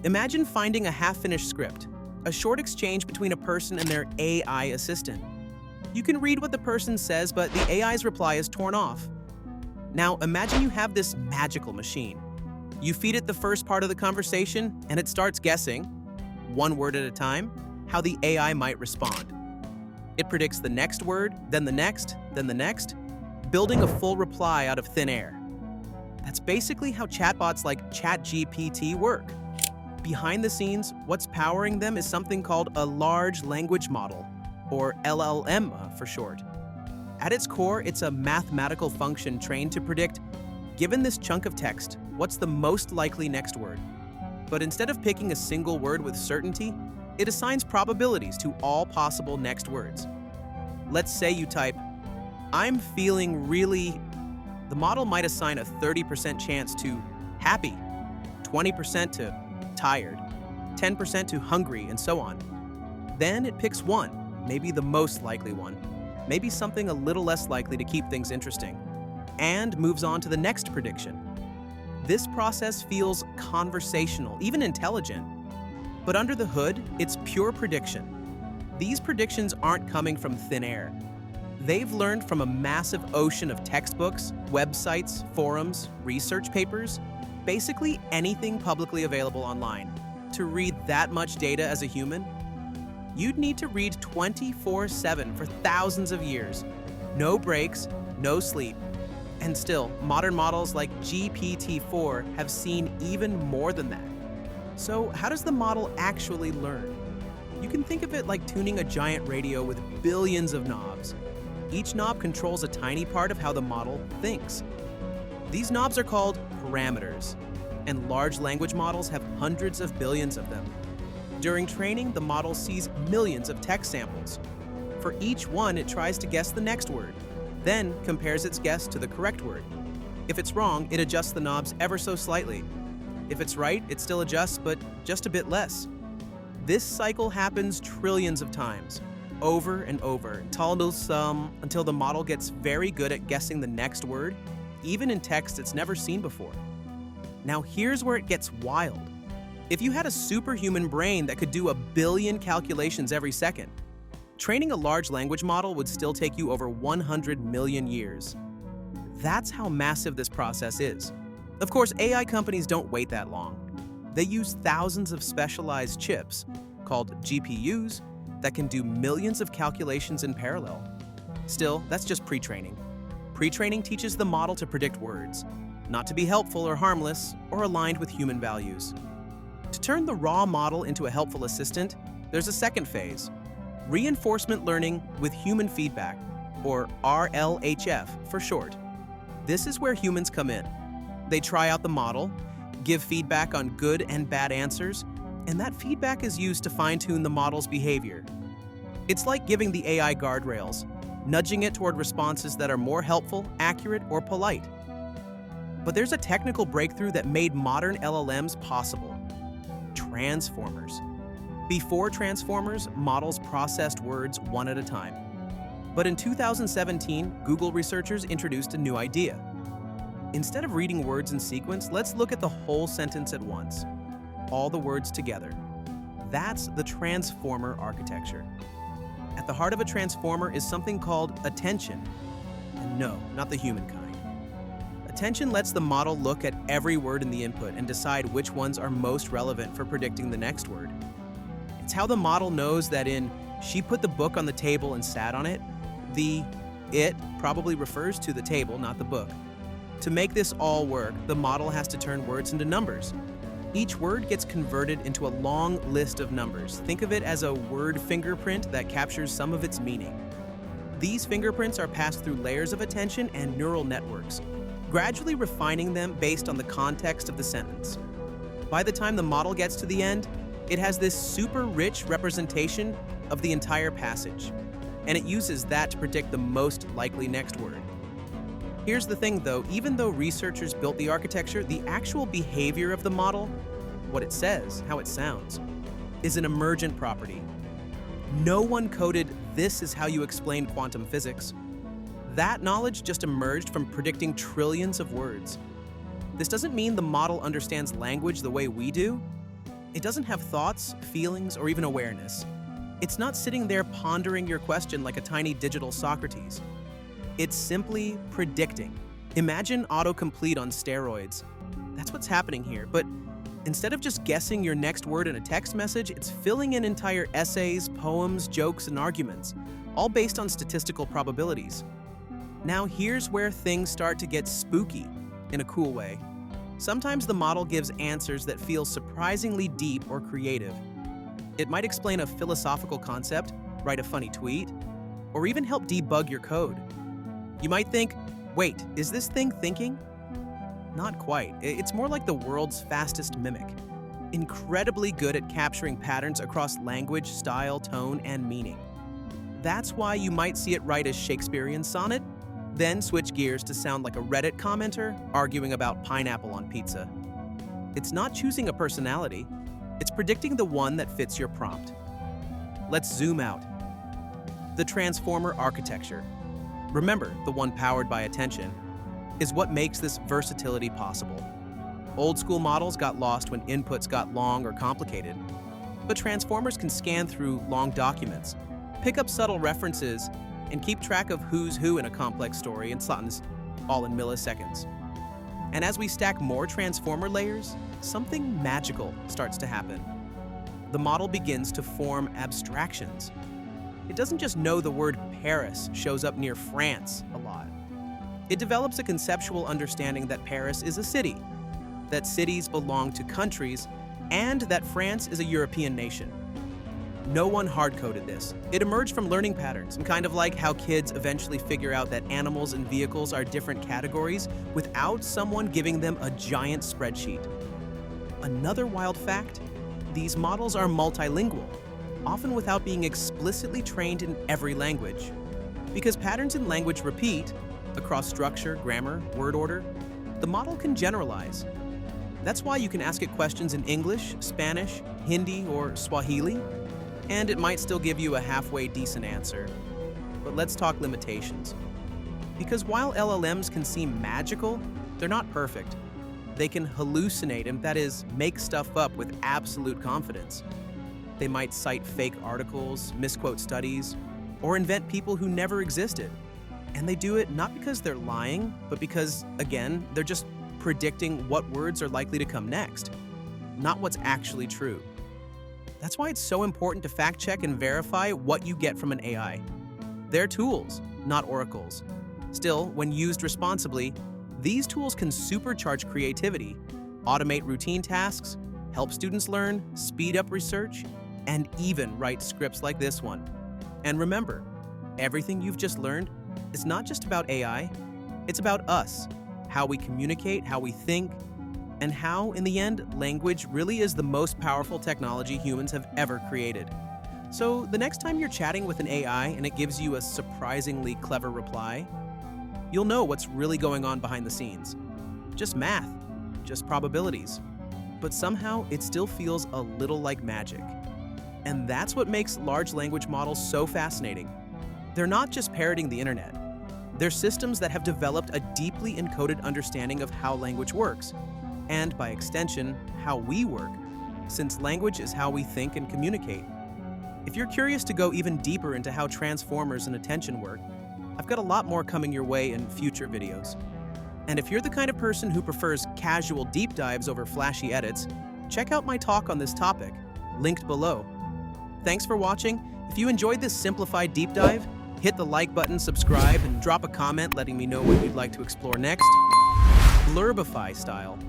Imagine finding a half-finished script, a short exchange between a person and their AI assistant. You can read what the person says, but the AI's reply is torn off. Now, imagine you have this magical machine. You feed it the first part of the conversation, and it starts guessing, one word at a time, how the AI might respond. It predicts the next word, then the next, building a full reply out of thin air. That's basically how chatbots like ChatGPT work. Behind the scenes, what's powering them is something called a large language model, or LLM for short. At its core, it's a mathematical function trained to predict, given this chunk of text, what's the most likely next word. But instead of picking a single word with certainty, it assigns probabilities to all possible next words. Let's say you type, "I'm feeling really..." The model might assign a 30% chance to happy, 20% to tired, 10% to hungry, and so on. Then it picks one, maybe the most likely one, maybe something a little less likely to keep things interesting, and moves on to the next prediction. This process feels conversational, even intelligent. But under the hood, it's pure prediction. These predictions aren't coming from thin air. They've learned from a massive ocean of textbooks, websites, forums, research papers, basically anything publicly available online. To read that much data as a human, you'd need to read 24/7 for thousands of years. No breaks, no sleep. And still, modern models like GPT-4 have seen even more than that. So how does the model actually learn? You can think of it like tuning a giant radio with billions of knobs. Each knob controls a tiny part of how the model thinks. These knobs are called parameters, and large language models have hundreds of billions of them. During training, the model sees millions of text samples. For each one, it tries to guess the next word, then compares its guess to the correct word. If it's wrong, it adjusts the knobs ever so slightly. If it's right, it still adjusts, but just a bit less. This cycle happens trillions of times, over and over, until the model gets very good at guessing the next word, even in text it's never seen before. Now here's where it gets wild. If you had a superhuman brain that could do 1 billion calculations every second, training a large language model would still take you over 100 million years. That's how massive this process is. Of course, AI companies don't wait that long. They use thousands of specialized chips, called GPUs, that can do millions of calculations in parallel. Still, that's just pre-training. Pre-training teaches the model to predict words, not to be helpful or harmless or aligned with human values. To turn the raw model into a helpful assistant, there's a second phase, reinforcement learning with human feedback, or RLHF for short. This is where humans come in. They try out the model, give feedback on good and bad answers, and that feedback is used to fine-tune the model's behavior. It's like giving the AI guardrails, nudging it toward responses that are more helpful, accurate, or polite. But there's a technical breakthrough that made modern LLMs possible: transformers. Before transformers, models processed words one at a time. But in 2017, Google researchers introduced a new idea. Instead of reading words in sequence, let's look at the whole sentence at once, all the words together. That's the transformer architecture. At the heart of a transformer is something called attention. And no, not the human kind. Attention lets the model look at every word in the input and decide which ones are most relevant for predicting the next word. It's how the model knows that in "she put the book on the table and sat on it," the "it" probably refers to the table, not the book. To make this all work, the model has to turn words into numbers. Each word gets converted into a long list of numbers. Think of it as a word fingerprint that captures some of its meaning. These fingerprints are passed through layers of attention and neural networks, gradually refining them based on the context of the sentence. By the time the model gets to the end, it has this super rich representation of the entire passage, and it uses that to predict the most likely next word. Here's the thing though, even though researchers built the architecture, the actual behavior of the model, what it says, how it sounds, is an emergent property. No one coded "this is how you explain quantum physics." That knowledge just emerged from predicting trillions of words. This doesn't mean the model understands language the way we do. It doesn't have thoughts, feelings, or even awareness. It's not sitting there pondering your question like a tiny digital Socrates. It's simply predicting. Imagine autocomplete on steroids. That's what's happening here, but instead of just guessing your next word in a text message, it's filling in entire essays, poems, jokes, and arguments, all based on statistical probabilities. Now here's where things start to get spooky in a cool way. Sometimes the model gives answers that feel surprisingly deep or creative. It might explain a philosophical concept, write a funny tweet, or even help debug your code. You might think, wait, is this thing thinking? Not quite. It's more like the world's fastest mimic. Incredibly good at capturing patterns across language, style, tone, and meaning. That's why you might see it write a Shakespearean sonnet, then switch gears to sound like a Reddit commenter arguing about pineapple on pizza. It's not choosing a personality, it's predicting the one that fits your prompt. Let's zoom out. The transformer architecture, remember the one powered by attention, is what makes this versatility possible. Old school models got lost when inputs got long or complicated, but transformers can scan through long documents, pick up subtle references, and keep track of who's who in a complex story in sentence, all in milliseconds. And as we stack more transformer layers, something magical starts to happen. The model begins to form abstractions. It doesn't just know the word Paris shows up near France a lot. It develops a conceptual understanding that Paris is a city, that cities belong to countries, and that France is a European nation. No one hard-coded this. It emerged from learning patterns, and kind of like how kids eventually figure out that animals and vehicles are different categories without someone giving them a giant spreadsheet. Another wild fact, these models are multilingual, often without being explicitly trained in every language. Because patterns in language repeat, across structure, grammar, word order, the model can generalize. That's why you can ask it questions in English, Spanish, Hindi, or Swahili, and it might still give you a halfway decent answer. But let's talk limitations. Because while LLMs can seem magical, they're not perfect. They can hallucinate, and that is, make stuff up with absolute confidence. They might cite fake articles, misquote studies, or invent people who never existed. And they do it not because they're lying, but because, again, they're just predicting what words are likely to come next, not what's actually true. That's why it's so important to fact-check and verify what you get from an AI. They're tools, not oracles. Still, when used responsibly, these tools can supercharge creativity, automate routine tasks, help students learn, speed up research, and even write scripts like this one. And remember, everything you've just learned is not just about AI, it's about us, how we communicate, how we think, and how, in the end, language really is the most powerful technology humans have ever created. So the next time you're chatting with an AI and it gives you a surprisingly clever reply, you'll know what's really going on behind the scenes. Just math, just probabilities. But somehow it still feels a little like magic. And that's what makes large language models so fascinating. They're not just parroting the internet. They're systems that have developed a deeply encoded understanding of how language works, and by extension, how we work, since language is how we think and communicate. If you're curious to go even deeper into how transformers and attention work, I've got a lot more coming your way in future videos. And if you're the kind of person who prefers casual deep dives over flashy edits, check out my talk on this topic, linked below. Thanks for watching. If you enjoyed this simplified deep dive, hit the like button, subscribe, and drop a comment letting me know what you'd like to explore next. Blurbify style.